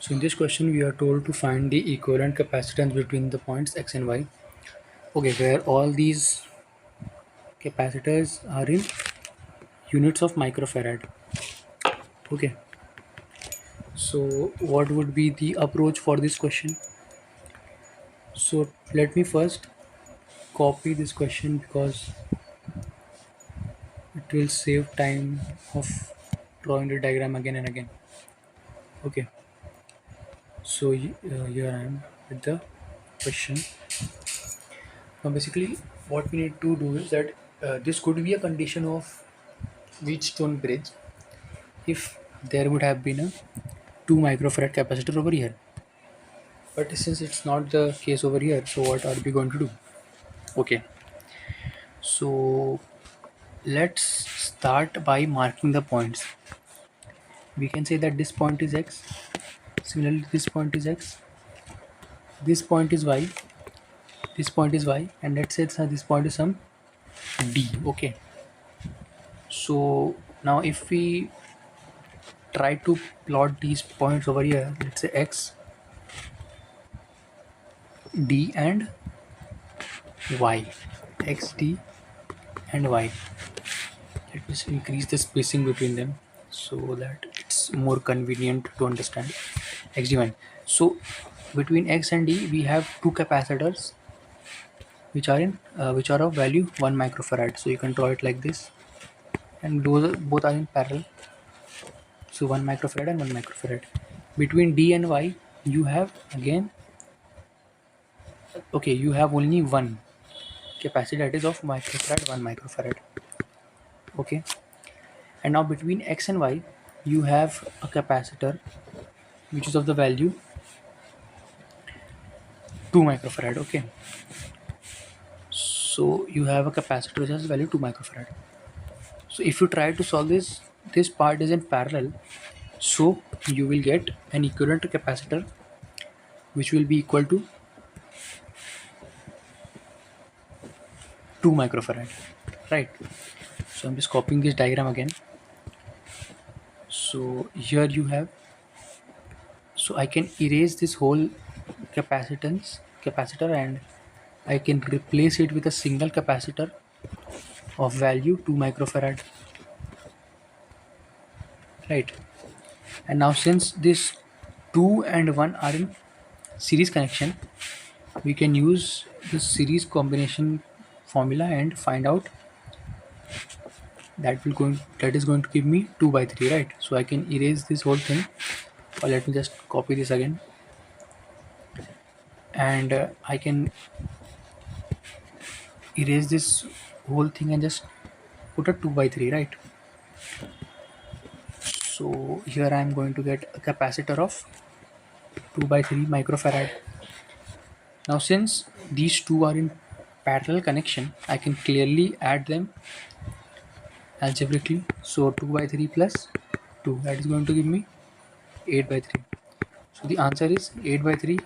So in this question we are told to find the equivalent capacitance between the points x and y. Okay, where all these capacitors are in units of microfarad. Okay, so what would be the approach for this question? So let me first copy this question because it will save time of drawing the diagram again and again. Okay, so here I am with the question. Now basically what we need to do is that this could be a condition of Wheatstone bridge if there would have been a 2 microfarad capacitor over here. But since it's not the case over here, so what are we going to do? Okay, so let's start by marking the points. We can say that this point is x, similarly this point is x, this point is y, this point is y, and let's say this point is some d. Okay, so now if we try to plot these points over here, let's say x, d and y, x, d and y. Let me increase the spacing between them so that it's more convenient to understand. X, d, y. So between x and d we have two capacitors which are of value 1 microfarad. So you can draw it like this, and both are in parallel. So 1 microfarad and 1 microfarad. Between d and y you have again, okay, you have only one capacity, that is of microfarad, 1 microfarad. Okay, and now between x and y you have a capacitor which is of the value 2 microfarad. Okay, so you have a capacitor which has value 2 microfarad. So if you try to solve this part is in parallel, so you will get an equivalent capacitor which will be equal to 2 microfarad, right? So I'm just copying this diagram again. So here you have, so I can erase this whole capacitor and I can replace it with a single capacitor of value 2 microfarad, right? And now since this 2 and 1 are in series connection, we can use the series combination formula and find out that is going to give me 2 by 3, right? So I can erase this whole thing, or let me just copy this again, and I can erase this whole thing and just put a 2 by 3, right? So here I am going to get a capacitor of 2 by 3 microfarad. Now since these two are in parallel connection, I can clearly add them algebraically. So 2 by 3 plus 2, that is going to give me 8 by 3. So the answer is 8 by 3